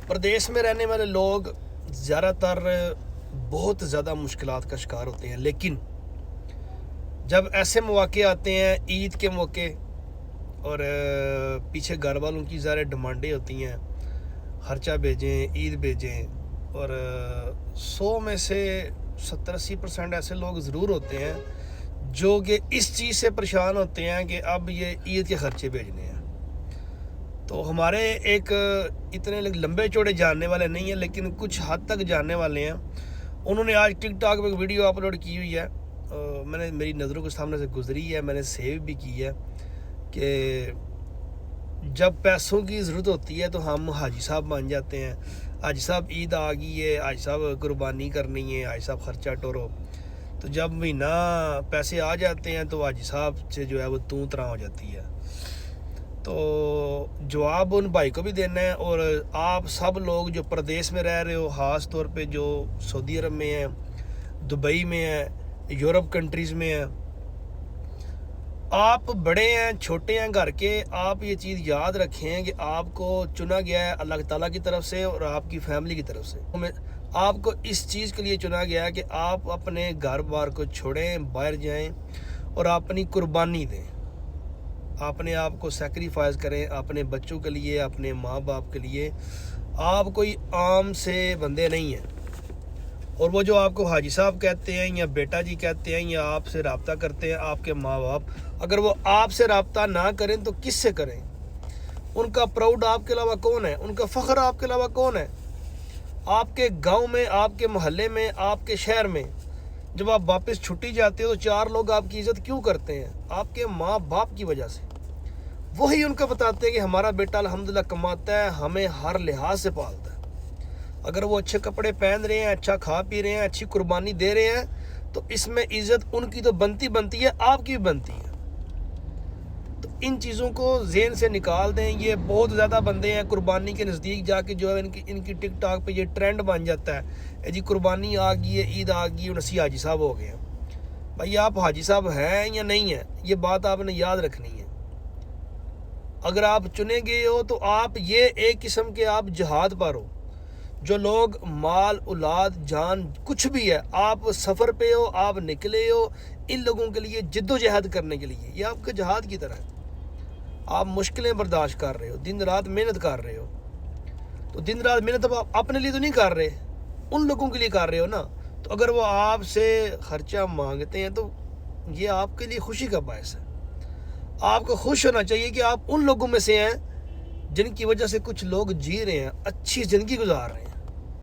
پردیس میں رہنے والے لوگ زیادہ تر بہت زیادہ مشکلات کا شکار ہوتے ہیں، لیکن جب ایسے مواقع آتے ہیں عید کے موقع اور پیچھے گھر والوں کی ظاہر ڈیمانڈیں ہوتی ہیں، خرچہ بھیجیں، عید بھیجیں، اور 100 میں سے 70-80% ایسے لوگ ضرور ہوتے ہیں جو کہ اس چیز سے پریشان ہوتے ہیں کہ اب یہ عید کے خرچے بھیجنے ہیں۔ تو ہمارے ایک اتنے لمبے چوڑے جاننے والے نہیں ہیں، لیکن کچھ حد تک جاننے والے ہیں، انہوں نے آج ٹک ٹاک پہ ایک ویڈیو اپلوڈ کی ہوئی ہے، میری نظروں کے سامنے سے گزری ہے، میں نے سیو بھی کی ہے کہ جب پیسوں کی ضرورت ہوتی ہے تو ہم حاجی صاحب بن جاتے ہیں، حاجی صاحب عید آ گئی ہے، حاجی صاحب قربانی کرنی ہے، حاجی صاحب خرچہ ٹورو۔ تو جب مہینہ پیسے آ جاتے ہیں تو حاجی صاحب سے جو ہے وہ طرح ہو جاتی ہے۔ تو جواب ان بھائی کو بھی دینا ہے، اور آپ سب لوگ جو پردیس میں رہ رہے ہو، خاص طور پہ جو سعودی عرب میں ہیں، دبئی میں ہیں، یورپ کنٹریز میں ہیں، آپ بڑے ہیں چھوٹے ہیں گھر کے، آپ یہ چیز یاد رکھیں کہ آپ کو چنا گیا ہے اللہ تعالیٰ کی طرف سے اور آپ کی فیملی کی طرف سے۔ آپ کو اس چیز کے لیے چنا گیا ہے کہ آپ اپنے گھر بار کو چھوڑیں، باہر جائیں اور اپنی قربانی دیں، اپنے آپ کو سیکریفائز کریں اپنے بچوں کے لیے، اپنے ماں باپ کے لیے۔ آپ کوئی عام سے بندے نہیں ہیں، اور وہ جو آپ کو حاجی صاحب کہتے ہیں یا بیٹا جی کہتے ہیں یا آپ سے رابطہ کرتے ہیں آپ کے ماں باپ، اگر وہ آپ سے رابطہ نہ کریں تو کس سے کریں؟ ان کا پراؤڈ آپ کے علاوہ کون ہے؟ ان کا فخر آپ کے علاوہ کون ہے؟ آپ کے گاؤں میں، آپ کے محلے میں، آپ کے شہر میں جب آپ واپس چھٹی جاتے ہو تو 4 لوگ آپ کی عزت کیوں کرتے ہیں؟ آپ کے ماں باپ کی وجہ سے۔ وہی ان کا بتاتے ہیں کہ ہمارا بیٹا الحمدللہ کماتا ہے، ہمیں ہر لحاظ سے پالتا ہے۔ اگر وہ اچھے کپڑے پہن رہے ہیں، اچھا کھا پی رہے ہیں، اچھی قربانی دے رہے ہیں، تو اس میں عزت ان کی تو بنتی ہے، آپ کی بھی بنتی ہے۔ تو ان چیزوں کو ذہن سے نکال دیں۔ یہ بہت زیادہ بندے ہیں قربانی کے نزدیک جا کے جو ہے ان کی ٹک ٹاک پہ یہ ٹرینڈ بن جاتا ہے، جی قربانی آ گئی ہے، عید آ گئی ہے، نسی حاجی صاحب ہو گئے ہیں۔ بھائی آپ حاجی صاحب ہیں یا نہیں ہیں، یہ بات آپ نے یاد رکھنی ہے۔ اگر آپ چنے گئے ہو تو آپ یہ ایک قسم کے آپ جہاد پر ہو۔ جو لوگ مال، اولاد، جان کچھ بھی ہے، آپ سفر پہ ہو، آپ نکلے ہو ان لوگوں کے لیے جد و جہد کرنے کے لیے، یہ آپ کے جہاد کی طرح ہے۔ آپ مشکلیں برداشت کر رہے ہو، دن رات محنت کر رہے ہو، تو دن رات محنت اب آپ اپنے لیے تو نہیں کر رہے، ان لوگوں کے لیے کر رہے ہو نا۔ تو اگر وہ آپ سے خرچہ مانگتے ہیں تو یہ آپ کے لیے خوشی کا باعث ہے۔ آپ کو خوش ہونا چاہیے کہ آپ ان لوگوں میں سے ہیں جن کی وجہ سے کچھ لوگ جی رہے ہیں، اچھی زندگی گزار رہے ہیں۔